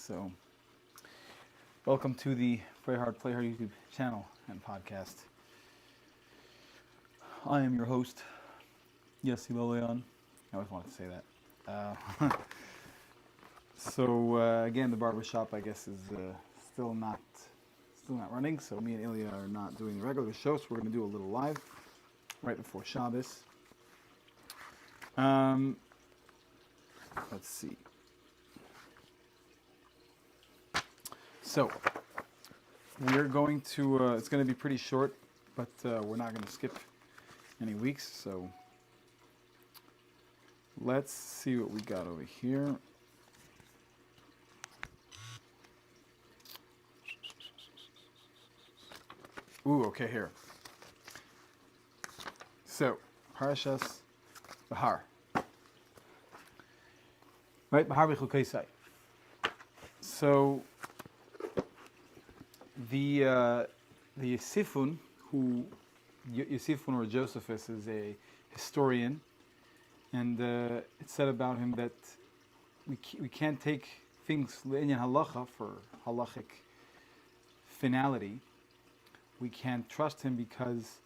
So, welcome to the Pray Hard, Play Hard YouTube channel and podcast. I am your host, Yossi Loleon. I always wanted to say that. Again, the barbershop, I guess, is still not running. So me and Ilya are not doing the regular show. So we're going to do a little live right before Shabbos. Let's see. So, we're going to, it's going to be pretty short, but we're not going to skip any weeks, so let's see what we got over here. Ooh, okay, here. So, Parshas Behar. Right, Behar-Bechukosai. So, the Yosifun, Yosifun or Josephus is a historian, and it said about him that we can't take things le'inyan halacha for halachic finality. We can't trust him because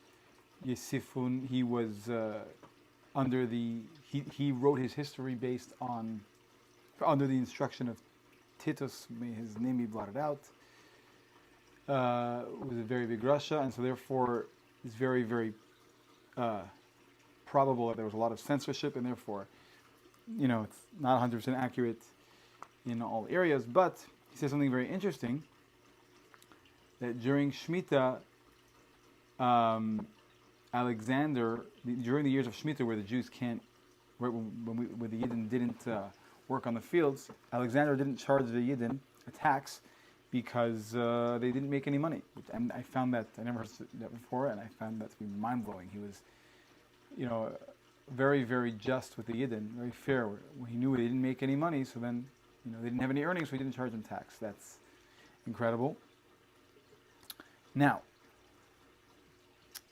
Yosifun, he was he wrote his history based on under the instruction of Titus. May his name be blotted out. Was a very big Russia, and so therefore it's very, very probable that there was a lot of censorship, and therefore, it's not 100% accurate in all areas. But he says something very interesting, that during Shemitah, Alexander, during the years of Shemitah where the Jews where the Yidden didn't work on the fields, Alexander didn't charge the Yidden a tax, because they didn't make any money. And I found that, I never heard that before, and I found that to be mind-blowing. He was, very, very just with the Yidden, very fair. When he knew they didn't make any money, so then, they didn't have any earnings, so he didn't charge them tax. That's incredible. Now,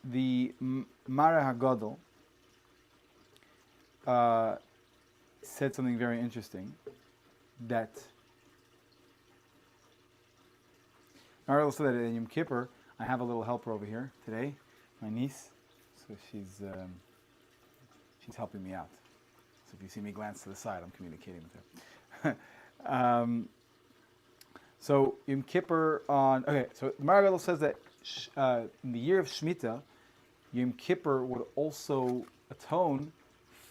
the Mara HaGadol said something very interesting, that I also said that in Yom Kippur, I have a little helper over here today, my niece. So she's helping me out. So if you see me glance to the side, I'm communicating with her. So Yom Kippur so Maragall says that in the year of Shemitah, Yom Kippur would also atone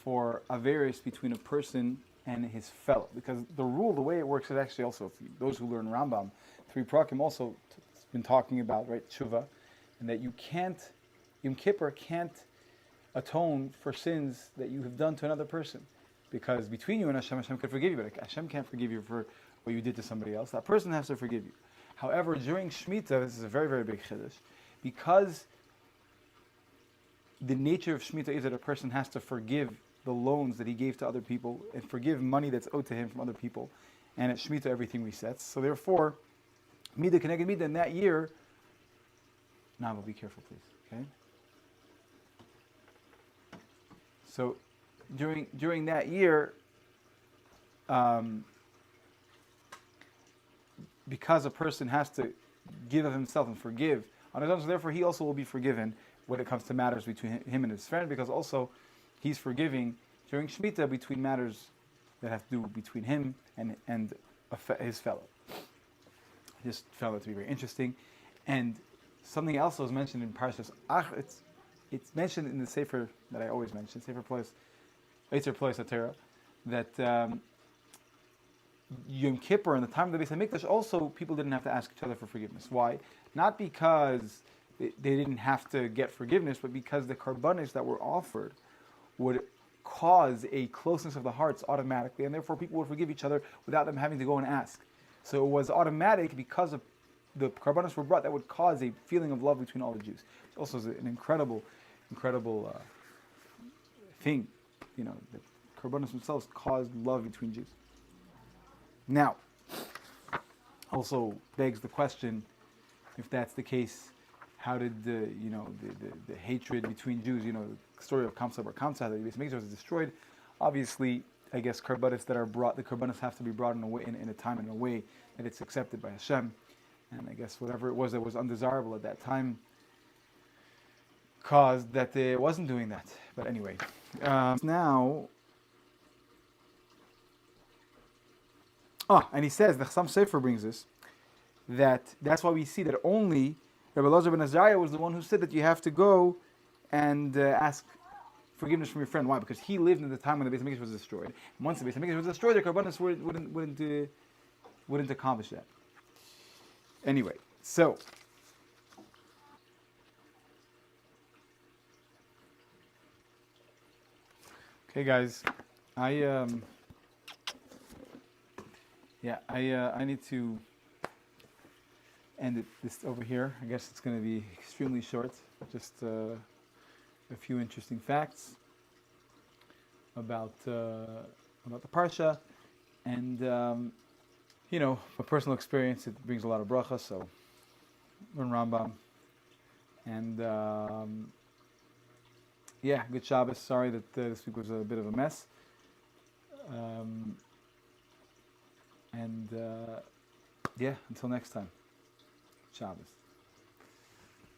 for averis between a person and his fellow. Because the way it works is actually also, those who learn Rambam, 3 Prakim also been talking about, right, tshuva, and that Yom Kippur can't atone for sins that you have done to another person, because between you and Hashem can forgive you, but Hashem can't forgive you for what you did to somebody else. That person has to forgive you. However, during Shemitah, this is a very, very big chiddush, because the nature of Shemitah is that a person has to forgive the loans that he gave to other people and forgive money that's owed to him from other people, and at Shemitah everything resets. So therefore, Midah Keneged Midah in that year. Now, be careful, please. Okay. So, during that year, because a person has to give of himself and forgive on his own, so therefore he also will be forgiven when it comes to matters between him and his friend, because also he's forgiving during Shemitah between matters that have to do between him and his fellow. I just found that to be very interesting. And something else was mentioned in Parshas it's mentioned in the Sefer that I always mention, Sefer Plois, Eitzer Plois HaTorah, that Yom Kippur, in the time of the Beis HaMikdash, also people didn't have to ask each other for forgiveness. Why? Not because they didn't have to get forgiveness, but because the karbanos that were offered would cause a closeness of the hearts automatically, and therefore people would forgive each other without them having to go and ask. So it was automatic because of the karbanos were brought that would cause a feeling of love between all the Jews. It also is an incredible thing, the karbanos themselves caused love between Jews. Now, also begs the question, if that's the case, how did the hatred between Jews, the story of Kamsa Bar Kamsa, that the Beis Hamikdash was destroyed, obviously I guess karbanis that are brought, the karbanis have to be brought in a way, in a time and in a way that it's accepted by Hashem. And I guess whatever it was that was undesirable at that time caused that it wasn't doing that. But anyway, now, and he says, the Chassam Sofer brings this, that's why we see that only Rabbi Elazar ben Azariah was the one who said that you have to go and ask forgiveness from your friend. Why? Because he lived in the time when the Beis Hamikdash was destroyed. And once the Beis Hamikdash was destroyed, the karbanos wouldn't accomplish that. Anyway, so okay, guys, I need to end it this over here. I guess it's going to be extremely short. Just a few interesting facts about the parsha, and a personal experience. It brings a lot of bracha. So, learn Rambam, and good Shabbos. Sorry that this week was a bit of a mess. Until next time, Shabbos.